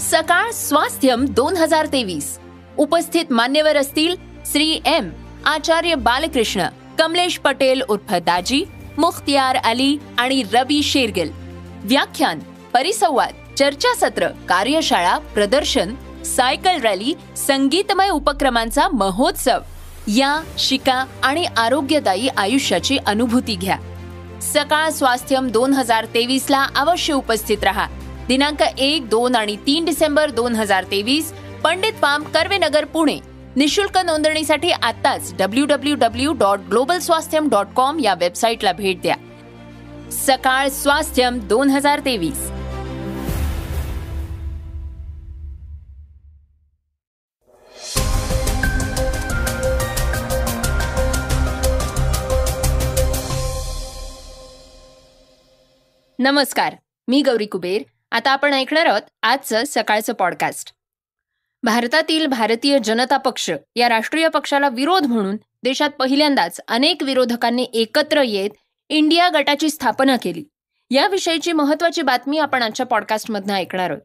सकाळ स्वास्थ्यम 2023 उपस्थित मान्यवर असतील श्री एम आचार्य बालकृष्ण, कमलेश पटेल उर्फ दाजी, मुख्तियार अली आणि रवी शेरगिल। व्याख्यान, परिसंवाद, चर्चासत्र, कार्यशाळा, प्रदर्शन, सायकल रॅली, संगीतमय उपक्रमांचा महोत्सव। या, शिका आणि आरोग्यदायी आयुष्याची अनुभूती घ्या। सकाळ स्वास्थ्यम 2023 ला अवश्य उपस्थित रहा। दिनांक 1, 2 आणि 3 डिसेंबर 2023, पंडित फार्म, कर्वेनगर, पुणे। निशुल्क नोंदणीसाठी आताच www.globalswasthyam.com या वेबसाईटला भेट द्या। सकाळ स्वास्थ्यम 2023। नमस्कार, मी गौरी कुबेर। आता आपण ऐकणार आहोत आजचं सकाळचं पॉडकास्ट। भारतातील भारतीय जनता पक्ष या राष्ट्रीय पक्षाला विरोध म्हणून देशात पहिल्यांदाच अनेक विरोधकांनी एकत्र येत इंडिया गटाची स्थापना केली। याविषयीची महत्त्वाची बातमी आपण आजच्या पॉडकास्टमधनं ऐकणार आहोत।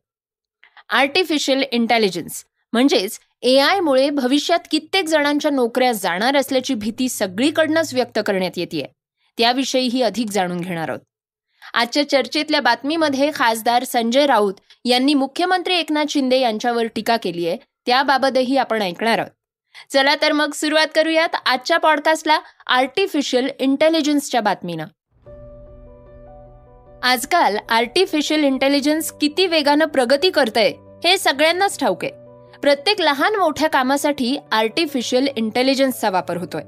आर्टिफिशियल इंटेलिजन्स म्हणजेच AI मुळे भविष्यात कित्येक जणांच्या नोकऱ्या जाणार असल्याची भीती सगळीकडनंच व्यक्त करण्यात येतेय। त्याविषयीही अधिक जाणून घेणार आहोत। आजच्या चर्चेतल्या बातमीमध्ये खासदार संजय राऊत यांनी मुख्यमंत्री एकनाथ शिंदे यांच्यावर टीका केली आहे, त्याबाबतही आपण ऐकणार आहोत। चला तर मग सुरुवात करूयात आजच्या पॉडकास्टला आर्टिफिशियल इंटेलिजन्सच्या बातमीनं। आजकाल आर्टिफिशियल इंटेलिजन्स किती वेगानं प्रगती करतंय हे सगळ्यांनाच ठाऊक आहे। प्रत्येक लहान मोठ्या कामासाठी आर्टिफिशियल इंटेलिजन्सचा वापर होतोय।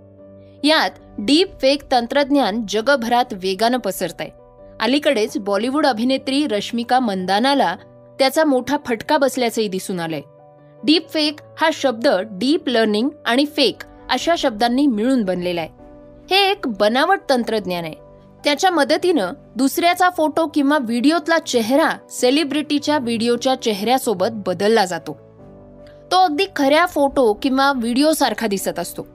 यात डीप फेक तंत्रज्ञान जगभरात वेगानं पसरतंय। अलीकडेच बॉलिवूड अभिनेत्री रश्मिका मंदानाला त्याचा मोठा फटका बसल्याचंही दिसून आलंय। डीप फेक हा शब्द डीप लर्निंग आणि फेक अशा शब्दांनी मिळून बनलेला आहे। हे एक बनावट तंत्रज्ञान आहे। त्याच्या मदतीनं दुसऱ्याचा फोटो किंवा व्हिडिओतला चेहरा सेलिब्रिटीच्या व्हिडिओच्या चेहऱ्यासोबत बदलला जातो। तो अगदी खऱ्या फोटो किंवा व्हिडिओसारखा दिसत असतो।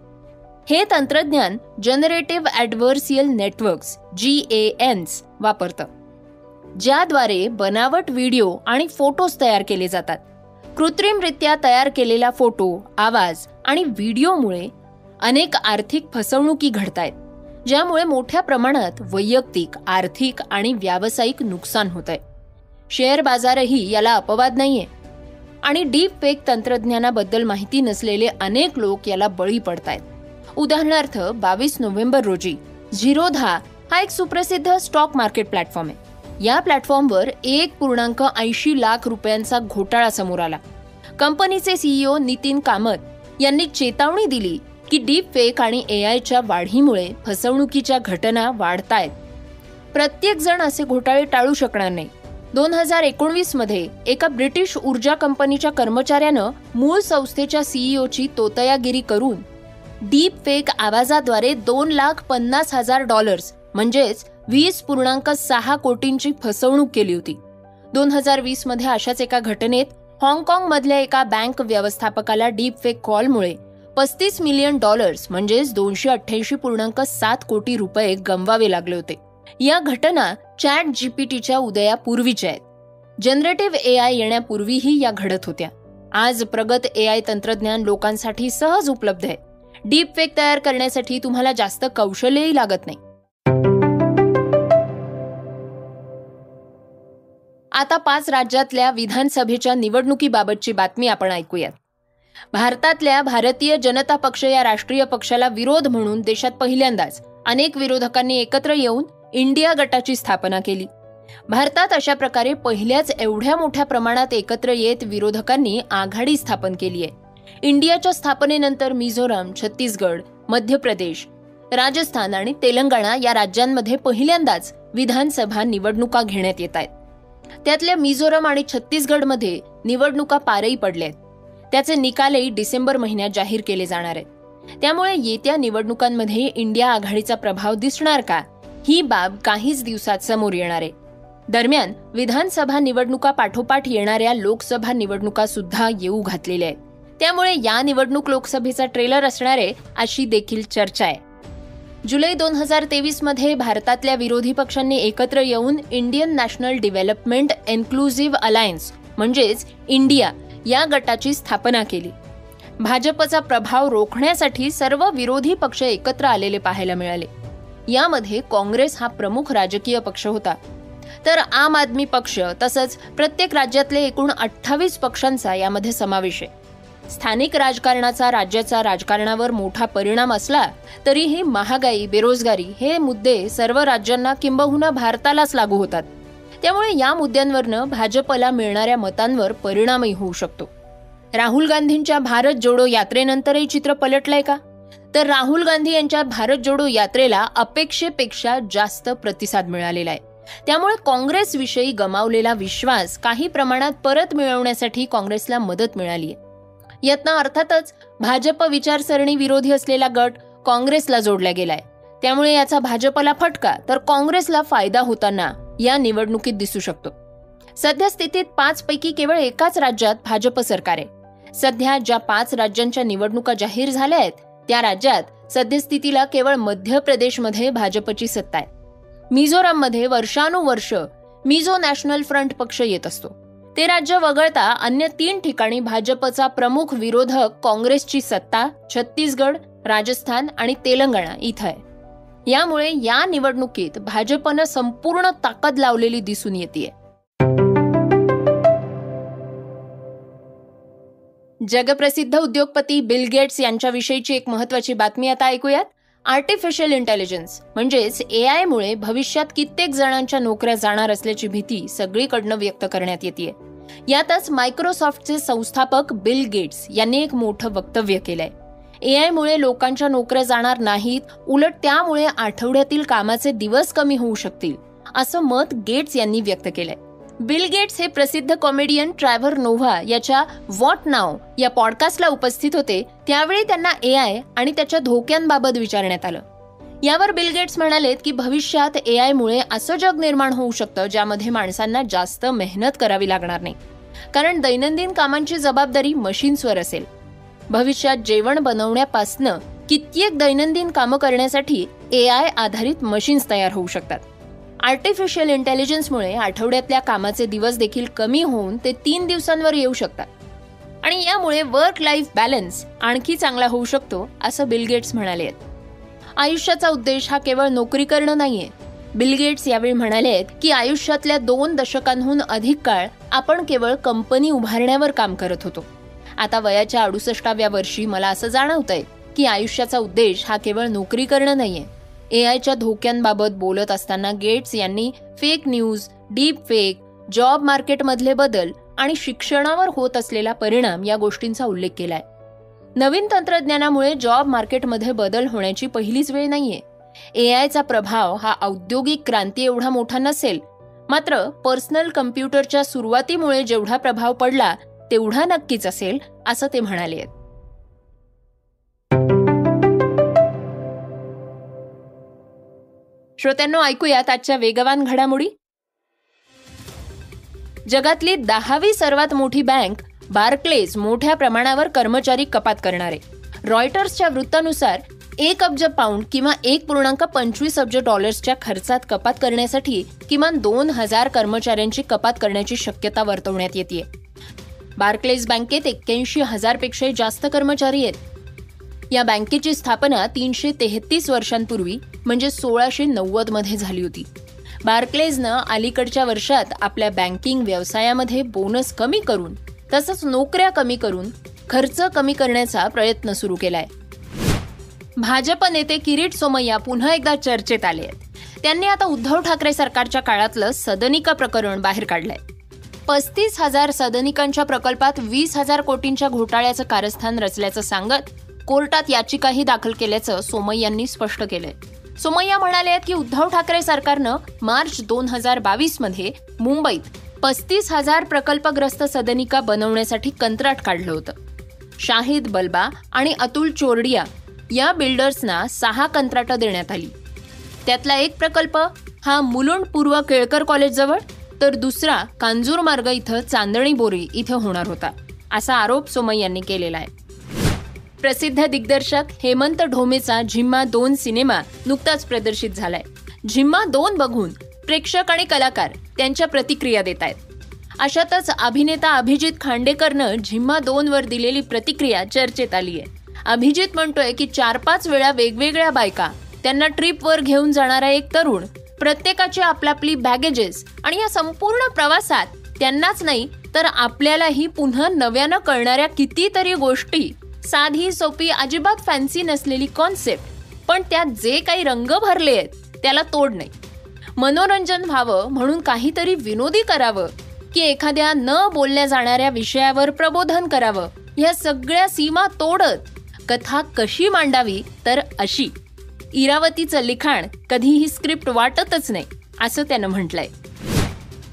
हे तंत्रज्ञान जनरेटिव्ह ॲडव्हर्सियल नेटवर्क्स GANs वापरतं, ज्याद्वारे बनावट व्हिडिओ आणि फोटोज तयार केले जातात। कृत्रिमरित्या तयार केलेला फोटो, आवाज आणि व्हिडिओमुळे अनेक आर्थिक फसवणुकी घडतायत, ज्यामुळे मोठ्या प्रमाणात वैयक्तिक, आर्थिक आणि व्यावसायिक नुकसान होतंय। शेअर बाजारही याला अपवाद नाहीये आणि डीप फेक तंत्रज्ञानाबद्दल माहिती नसलेले अनेक लोक याला बळी पडतायत। उदाहरणार्थ 22 नोव्हेंबर रोजी झिरोधा हा एक सुप्रसिद्ध स्टॉक मार्केट प्लॅटफॉर्म आहे। या प्लॅटफॉर्मवर 1.80 लाख रुपयांचा घोटाळा समोर आला। कंपनीचे CEO नितीन कामत यांनी चेतावणी दिली की डीप फेक आणि AIच्या वाढीमुळे फसवणुकीच्या घटना वाढतायत। प्रत्येक जण असे घोटाळे टाळू शकणार नाही। 2019 मध्ये एका ब्रिटिश ऊर्जा कंपनीच्या कर्मचाऱ्यानं मूळ संस्थेच्या CEOची तोतयागिरी करून डीप फेक आवाजाद्वारे $2,50,000 म्हणजेच 20.6 कोटींची फसवणूक केली होती। 2020 मध्ये अशाच एका घटनेत हाँगकाँग मधल्या एका बँक व्यवस्थापकाला डीप फेक कॉलमुळे $35 मिलियन म्हणजेच 288.7 कोटी रुपये गमवावे लागले होते। या घटना चॅट GPTच्या उदयापूर्वीच्या आहेत। जनरेटिव्ह AI येण्यापूर्वीही या घडत होत्या। आज प्रगत AI तंत्रज्ञान लोकांसाठी सहज उपलब्ध आहे। डीप फेक तयार करण्यासाठी तुम्हाला जास्त कौशल्यही लागत नाही। आता 5 राज्यातल्या विधानसभेच्या निवडणुकीबाबतची बातमी आपण ऐकूयात। भारतातल्या भारतीय जनता पक्ष या राष्ट्रीय पक्षाला विरोध म्हणून देशात पहिल्यांदाच अनेक विरोधकांनी एकत्र येऊन इंडिया गटाची स्थापना केली। भारतात अशा प्रकारे पहिल्याच एवढ्या मोठ्या प्रमाणात एकत्र येत विरोधकांनी आघाडी स्थापन केली आहे। इंडियाच्या स्थापनेनंतर मिझोराम, छत्तीसगड, मध्य प्रदेश, राजस्थान आणि तेलंगणा या राज्यांमध्ये पहिल्यांदाच विधानसभा निवडणुका घेण्यात येत आहेत। त्यातल्या मिझोराम आणि छत्तीसगडमध्ये निवडणुका पारही पडल्यात। त्याचे निकालही डिसेंबर महिन्यात जाहीर केले जाणार आहेत। त्यामुळे येत्या निवडणुकांमध्ये इंडिया आघाडीचा प्रभाव दिसणार का, ही बाब काहीच दिवसात समोर येणार आहे। दरम्यान विधानसभा निवडणुका पाठोपाठ येणाऱ्या लोकसभा निवडणुका सुद्धा येऊ घातलेल्या आहेत। त्यामुळे या निवडणूक लोकसभेचा ट्रेलर असणार आहे अशी देखील चर्चा आहे। जुलै 2023 मध्ये भारतातल्या विरोधी पक्षांनी एकत्र येऊन Indian national development inclusive alliance म्हणजेच इंडिया या गटाची स्थापना केली. भाजपचा प्रभाव रोखण्यासाठी सर्व विरोधी पक्ष एकत्र आलेले पाहायला मिळाले. यामध्ये काँग्रेस हा प्रमुख राजकीय पक्ष होता, तर आम आदमी पक्ष तसंच प्रत्येक राज्यातले एकूण 28 पक्षांचा यामध्ये समावेश आहे. स्थानिक राजकारणाचा राज्याच्या राजकारणावर मोठा परिणाम असला तरीही महागाई, बेरोजगारी हे मुद्दे सर्व राज्यांना किंबहुना भारतालाच लागू होतात. त्यामुळे या मुद्द्यांवरनं भाजपला मिळणाऱ्या मतांवर परिणामही होऊ शकतो. राहुल गांधींच्या भारत जोडो यात्रेनंतरही चित्र पलटलंय का? तर राहुल गांधी यांच्या भारत जोडो यात्रेला अपेक्षेपेक्षा जास्त प्रतिसाद मिळालेला आहे. त्यामुळे काँग्रेसविषयी गमावलेला विश्वास काही प्रमाणात परत मिळवण्यासाठी काँग्रेसला मदत मिळाली आहे. यातनं अर्थातच भाजप विचारसरणी विरोधी असलेला गट काँग्रेसला जोडला गेलाय. त्यामुळे याचा भाजपला फटका तर काँग्रेसला फायदा होताना या निवडणुकीत दिसू शकतो. सध्या स्थितीत 5 पैकी केवळ एकाच राज्यात भाजप सरकार आहे. सध्या ज्या 5 राज्यांच्या निवडणुका जाहीर झाल्या आहेत त्या राज्यात सद्यस्थितीला केवळ मध्य प्रदेशमध्ये भाजपची सत्ता आहे. मिझोराममध्ये वर्षानुवर्ष मिझो नॅशनल फ्रंट पक्ष येत असतो. ते राज्य वगळता अन्य 3 ठिकाणी भाजपचा प्रमुख विरोधक काँग्रेसची सत्ता छत्तीसगड, राजस्थान आणि तेलंगणा इथं आहे. यामुळे या निवडणुकीत भाजपनं संपूर्ण ताकद लावलेली दिसून येते. जगप्रसिद्ध उद्योगपती बिल गेट्स यांच्याविषयीची एक महत्त्वाची बातमी आता ऐकूयात. आर्टिफिशियल इंटेलिजन्स म्हणजेच AI मुळे भविष्यात कित्येक जणांच्या नोकऱ्या जाणार असल्याची भीती सगळीकडनं व्यक्त करण्यात येते. यातच मायक्रोसॉफ्टचे संस्थापक बिल गेट्स यांनी एक मोठं वक्तव्य केलंय. AI मुळे लोकांच्या नोकऱ्या जाणार नाहीत, उलट त्यामुळे आठवड्यातील कामाचे दिवस कमी होऊ शकतील, असं मत गेट्स यांनी व्यक्त केलंय. बिल गेट्स हे प्रसिद्ध कॉमेडियन ट्रॅव्हर नोव्हा याच्या व्हॉट नाव या पॉडकास्टला उपस्थित होते. त्यावेळी त्यांना AI आणि त्याच्या धोक्यांबाबत विचारण्यात आलं. यावर बिल गेट्स म्हणालेत की भविष्यात AI मुळे असं जग निर्माण होऊ शकतं ज्यामध्ये माणसांना जास्त मेहनत करावी लागणार नाही, कारण दैनंदिन कामांची जबाबदारी मशीन्सवर असेल. भविष्यात जेवण बनवण्यापासनं कित्येक दैनंदिन कामं करण्यासाठी AI आधारित मशीन्स तयार होऊ शकतात. आर्टिफिशियल इंटेलिजन्समुळे आठवड्यातल्या कामाचे दिवस देखील कमी होऊन ते 3 दिवसांवर येऊ शकतात आणि यामुळे वर्क लाईफ बॅलन्स आणखी चांगला होऊ शकतो, असं बिल गेट्स म्हणाले आहेत. आयुष्याचा उद्देश हा केवळ नोकरी करणं नाहीये. बिल गेट्स यावेळी म्हणाले आहेत की आयुष्यातल्या 2 दशकांहून अधिक काळ आपण केवळ कंपनी उभारण्यावर काम करत होतो. आता वयाच्या 68व्या वर्षी मला असं जाणवतंय की आयुष्याचा उद्देश हा केवळ नोकरी करणं नाहीये. AIच्या धोक्यांबाबत बोलत असताना गेट्स यांनी fake news, deep fake, job मार्केटमधले बदल आणि शिक्षणावर होत असलेला परिणाम या गोष्टींचा उल्लेख केलाय. नवीन तंत्रज्ञानामुळे जॉब मार्केटमध्ये बदल होण्याची पहिलीच वेळ नाहीये. AIचा प्रभाव हा औद्योगिक क्रांती एवढा मोठा नसेल, मात्र पर्सनल कम्प्युटरच्या सुरुवातीमुळे जेवढा प्रभाव पडला तेवढा नक्कीच असेल, असं ते म्हणाले. श्रोत्यांनो, ऐकूयात आजच्या वेगवान घडामोडी. जगातली 10वी सर्वात मोठी बँक बार्क्लेज मोठ्या प्रमाणावर कर्मचारी कपात करणार आहे. रॉयटर्सच्या वृत्तानुसार 1 अब्ज पाऊंड किंवा 1.25 अब्ज डॉलर्सच्या खर्चात कपात करण्यासाठी किमान 2000 कर्मचाऱ्यांची कपात करण्याची शक्यता वर्तवण्यात येते. बार्क्लेज बँकेत 81,000 पेक्षाही जास्त कर्मचारी आहेत. या बँकेची स्थापना 333 वर्षांपूर्वी म्हणजे 1690 मध्ये झाली होती. बार्क्लेजनं अलीकडच्या वर्षात आपल्या बँकिंग व्यवसायामध्ये बोनस कमी करून तसंच नोकऱ्या कमी करून खर्च कमी करण्याचा प्रयत्न सुरू केलाय. भाजप नेते किरीट सोमय्या पुन्हा एकदा चर्चेत आले आहेत. त्यांनी आता उद्धव ठाकरे सरकारच्या काळातलं सदनिका प्रकरण बाहेर काढलंय. 35,000 सदनिकांच्या प्रकल्पात 20,000 कोटींच्या घोटाळ्याचं कारस्थान रचल्याचं सांगत कोर्टात याचिकाही दाखल केल्याचं सोमय्यांनी स्पष्ट केलंय. सोमय्या म्हणाले आहेत की उद्धव ठाकरे सरकारनं मार्च 2022 मध्ये मुंबईत 35,000 प्रकल्पग्रस्त सदनिका बनवण्यासाठी कंत्राट काढलं होतं. शाहिद बल्बा आणि अतुल चोरडिया या बिल्डर्सना 6 कंत्राटं देण्यात आली. त्यातला एक प्रकल्प हा मुलुंड पूर्व केळकर कॉलेजजवळ तर दुसरा कांजूरमार्ग इथं चांदणी बोरी इथं होणार होता, असा आरोप सोमय्यांनी केलेला आहे. प्रसिद्ध दिग्दर्शक हेमंत ढोमेचा झिम्मा 2 सिनेमा नुकताच प्रदर्शित झालाय. झिम्मा 2 बघून प्रेक्षक आणि कलाकार त्यांच्या प्रतिक्रिया देत आहेत. अशातच अभिनेता अभिजित खांडेकरनं झिम्मा 2 वर दिलेली प्रतिक्रिया चर्चेत आली आहे. अभिजित म्हणतोय की 4-5 वेळा वेगवेगळ्या बायका, त्यांना ट्रिपवर घेऊन जाणारा एक तरुण, प्रत्येकाची आपली बॅगेजेस आणि या संपूर्ण प्रवासात त्यांनाच नाही तर आपल्यालाही पुन्हा नव्यानं कळणाऱ्या कितीतरी गोष्टी, साधी सोपी अजिबात फॅन्सी नसलेली कॉन्सेप्ट, पण त्यात जे काही रंग भरले आहेत त्याला तोड नाही. मनोरंजन व्हावं म्हणून काहीतरी विनोदी करावं की एखाद्या न बोलल्या जाणाऱ्या विषयावर प्रबोधन करावं, ह्या सगळ्या सीमा तोडत कथा कशी मांडावी तर अशी. इरावतीचं लिखाण कधीही स्क्रिप्ट वाटतच नाही असं त्यानं म्हटलंय.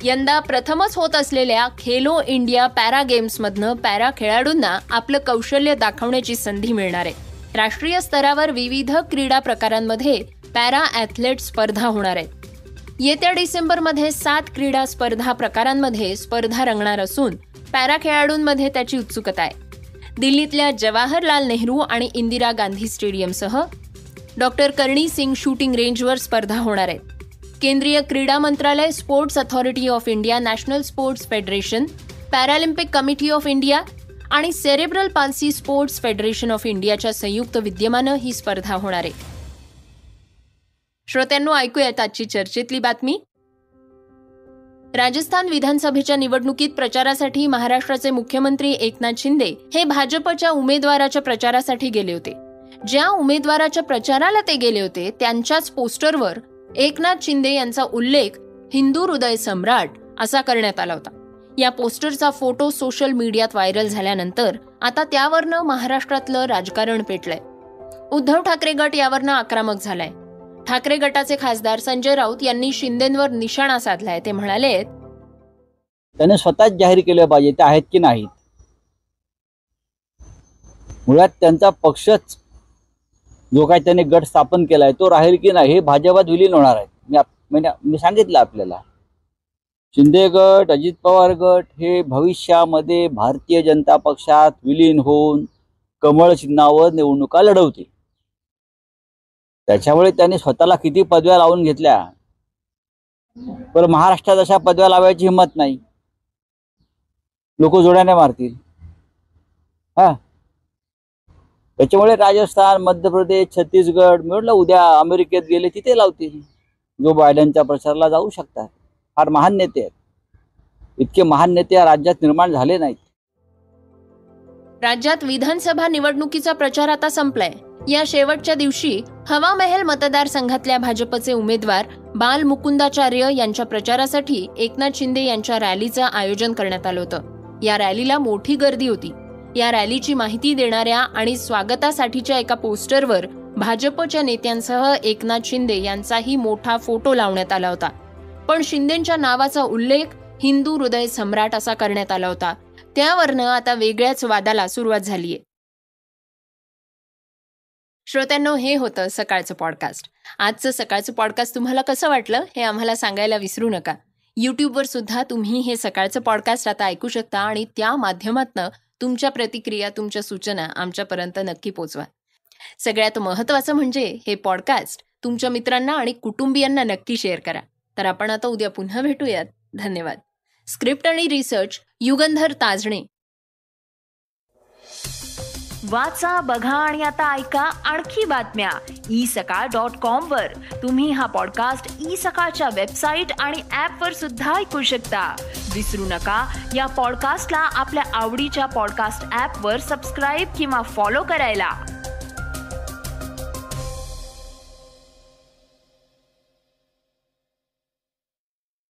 यंदा प्रथमच होत असलेल्या खेलो इंडिया पॅरा गेम्समधनं पॅरा खेळाडूंना आपलं कौशल्य दाखवण्याची संधी मिळणार आहे. राष्ट्रीय स्तरावर विविध क्रीडा प्रकारांमध्ये पॅरा ॲथलेट स्पर्धा होणार आहेत. येत्या डिसेंबरमध्ये 7 क्रीडा स्पर्धा प्रकारांमध्ये स्पर्धा रंगणार असून पॅरा खेळाडूंमध्ये त्याची उत्सुकता आहे. दिल्लीतल्या जवाहरलाल नेहरू आणि इंदिरा गांधी स्टेडियमसह डॉक्टर करणी सिंग शूटिंग रेंजवर स्पर्धा होणार आहेत. केंद्रीय क्रीडा मंत्रालय, sports authority of India, national sports federation, paralympic committee of India आणि cerebral palsy sports federation of इंडियाच्या संयुक्त विद्यमानं ही स्पर्धा होणार आहे. श्रोत्यांनो, ऐकूयात आजची चर्चेतली बातमी. राजस्थान विधानसभेच्या निवडणुकीत प्रचारासाठी महाराष्ट्राचे मुख्यमंत्री एकनाथ शिंदे हे भाजपच्या उमेदवाराच्या प्रचारासाठी गेले होते. ज्या उमेदवाराच्या प्रचाराला ते गेले होते त्यांच्याच पोस्टरवर एकनाथ शिंदे यांचा उल्लेख हिंदू हृदय सम्राट असा करण्यात आला होता. या पोस्टरचा फोटो सोशल मीडियात व्हायरल झाल्यानंतर आता त्यावरनं महाराष्ट्रातलं राजकारण पेटलंय. उद्धव ठाकरे गट यावरनं आक्रमक झालाय. ठाकरे गटाचे खासदार संजय राऊत यांनी शिंदेंवर निशाणा साधलाय. ते म्हणाले, त्याने स्वतःच जाहीर केलं पाहिजे ते आहेत की नाहीत. मुळात त्यांचा पक्षच जो काही त्यांनी गट स्थापन केलाय तो राहील की नाही हे भाजपात विलीन होणार आहे. मी सांगितलं आपल्याला, शिंदे गट, अजित पवार गट हे भविष्यामध्ये भारतीय जनता पक्षात विलीन होऊन कमळ चिन्हावर निवडणुका लढवतील. त्याच्यामुळे त्यांनी स्वतःला किती पदव्या लावून घेतल्या, पण महाराष्ट्रात अशा पदव्या लावायची हिंमत नाही. लोक जोड्याने मारतील. त्याच्यामुळे राजस्थान, मध्य प्रदेश, छत्तीसगड, म्हटलं उद्या अमेरिकेत गेले तिथे लावतील. जो बायडनच्या प्रचाराला जाऊ शकतात. फार महान नेते आहेत. इतके महान नेते या राज्यात निर्माण झाले नाहीत. राज्यात विधानसभा निवडणुकीचा प्रचार आता संपलाय. या शेवटच्या दिवशी हवामहल मतदारसंघातल्या भाजपचे उमेदवार बाल मुकुंदाचार्य यांच्या प्रचारासाठी एकनाथ शिंदे यांच्या रॅलीचं आयोजन करण्यात आलं होतं. या रॅलीला मोठी गर्दी होती. या रॅलीची माहिती देणाऱ्या आणि स्वागतासाठीच्या एका पोस्टरवर भाजपच्या नेत्यांसह एकनाथ शिंदे यांचाही मोठा फोटो लावण्यात आला होता. पण शिंदेंच्या नावाचा उल्लेख हिंदू हृदय सम्राट असा करण्यात आला होता. त्यावरनं आता वेगळ्याच वादाला सुरुवात झालीय. श्रोत्यांनो, हे होतं सकाळचं पॉडकास्ट. आजचं सकाळचं पॉडकास्ट तुम्हाला कसं वाटलं हे आम्हाला सांगायला विसरू नका. यूट्यूबवर सुद्धा तुम्ही हे सकाळचं पॉडकास्ट आता ऐकू शकता आणि त्या माध्यमातनं तुमच्या प्रतिक्रिया, तुमच्या सूचना आमच्यापर्यंत नक्की पोचवा. सगळ्यात महत्त्वाचं म्हणजे हे पॉडकास्ट तुमच्या मित्रांना आणि कुटुंबियांना नक्की शेअर करा. तर आपण आता उद्या पुन्हा भेटूयात. धन्यवाद. स्क्रिप्ट आणि रिसर्च युगंधर ताजणे. वाचा, बघा आणि आता ऐका आणखी बातम्या isakal.com वर. तुम्ही हा पॉडकास्ट isakal वेबसाईट आणि ऍपवर सुद्धा ऐकू शकता. विसरू नका, या पॉडकास्टला आपल्या आवडीच्या पॉडकास्ट ऍपवर सबस्क्राईब किंवा फॉलो करायला.